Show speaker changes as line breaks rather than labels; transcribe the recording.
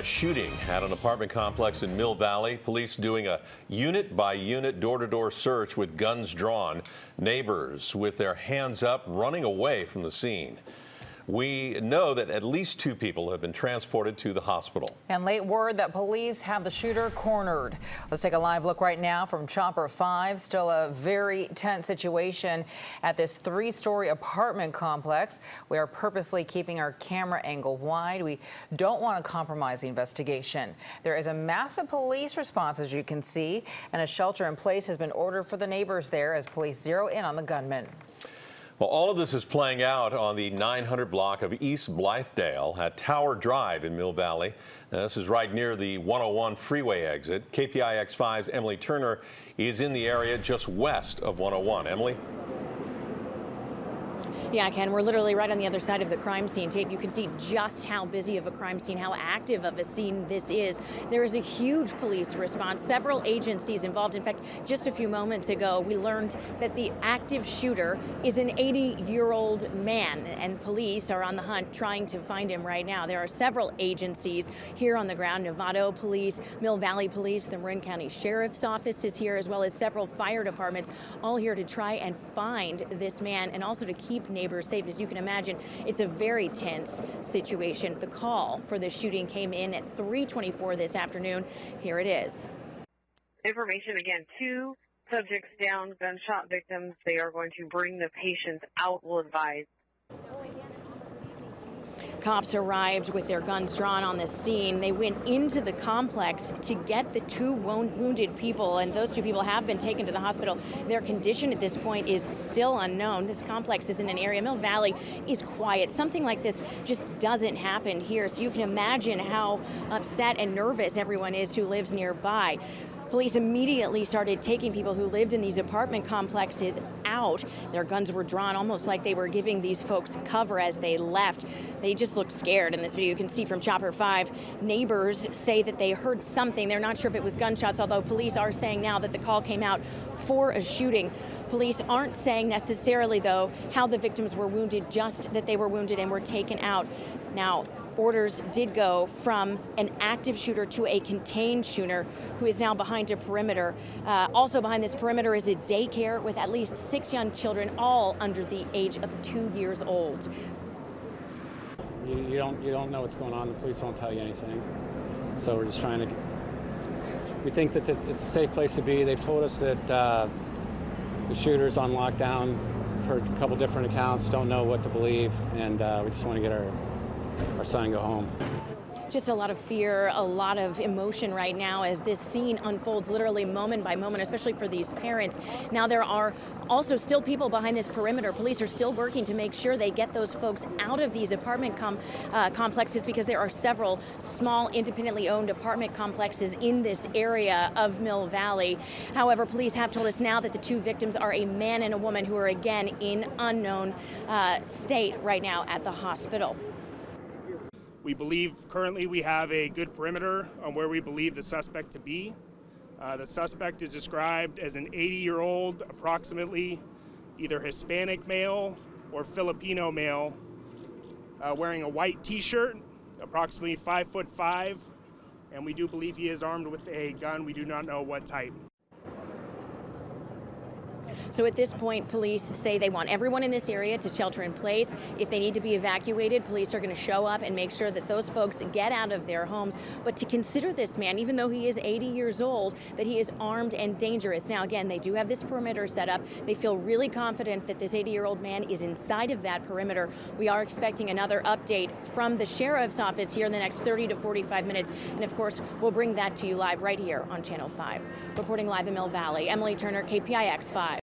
shooting at an apartment complex in Mill Valley. Police doing a unit-by-unit, door-to-door search with guns drawn. Neighbors with their hands up, running away from the scene. We know that at least 2 people have been transported to the hospital.
And late word that police have the shooter cornered. Let's take a live look right now from Chopper 5. Still a very tense situation at this 3-story apartment complex. We are purposely keeping our camera angle wide. We don't want to compromise the investigation. There is a massive police response, as you can see, and a shelter in place has been ordered for the neighbors there as police zero in on the gunman.
Well, all of this is playing out on the 900 block of East Blythedale at Tower Drive in Mill Valley. This is right near the 101 freeway exit. KPIX 5's Emily Turner is in the area just west of 101. Emily?
Yeah, Ken, we're literally right on the other side of the crime scene. Tape, you can see just how busy of a crime scene, how active of a scene this is. There is a huge police response, several agencies involved. In fact, just a few moments ago, we learned that the active shooter is an 80-year-old man, and police are on the hunt trying to find him right now. There are several agencies here on the ground. Novato Police, Mill Valley Police, the Marin County Sheriff's Office is here, as well as several fire departments, all here to try and find this man and also to keep neighbors safe. As you can imagine, it's a very tense situation. The call for the shooting came in at 3:24 this afternoon. Here it is.
Information again, 2 subjects down, gunshot victims. They are going to bring the patients out, we'll advise.
Cops arrived with their guns drawn on the scene. They went into the complex to get the 2 wounded people, and those 2 people have been taken to the hospital. Their condition at this point is still unknown. This complex is in an area, Mill Valley is quiet. Something like this just doesn't happen here, so you can imagine how upset and nervous everyone is who lives nearby. Police immediately started taking people who lived in these apartment complexes out. Their guns were drawn almost like they were giving these folks cover as they left. They just looked scared in this video. You can see from Chopper 5, neighbors say that they heard something. They're not sure if it was gunshots, although police are saying now that the call came out for a shooting. Police aren't saying necessarily, though, how the victims were wounded, just that they were wounded and were taken out. Now, orders did go from an active shooter to a contained shooter who is now behind a perimeter. Also behind this perimeter is a daycare with at least 6 young children, all under the age of 2 years old.
You don't know what's going on. The police won't tell you anything. So we're just trying to. We think that it's a safe place to be. They've told us that the shooter's on lockdown. We've heard a couple different accounts. Don't know what to believe, and we just want to get our son go home.
Just a lot of fear, a lot of emotion right now as this scene unfolds literally moment by moment, especially for these parents. Now, there are also still people behind this perimeter. Police are still working to make sure they get those folks out of these apartment complexes, because there are several small independently owned apartment complexes in this area of Mill Valley. However, police have told us now that the 2 victims are a man and a woman who are again in unknown state right now at the hospital.
We believe currently we have a good perimeter on where we believe the suspect to be. The suspect is described as an 80-year-old, approximately either Hispanic male or Filipino male, wearing a white t-shirt, approximately 5'5", and we do believe he is armed with a gun. We do not know what type.
So at this point, police say they want everyone in this area to shelter in place. If they need to be evacuated, police are going to show up and make sure that those folks get out of their homes. But to consider this man, even though he is 80 years old, that he is armed and dangerous. Now, again, they do have this perimeter set up. They feel really confident that this 80-year-old man is inside of that perimeter. We are expecting another update from the Sheriff's Office here in the next 30 to 45 minutes. And of course, we'll bring that to you live right here on Channel 5. Reporting live in Mill Valley, Emily Turner, KPIX 5.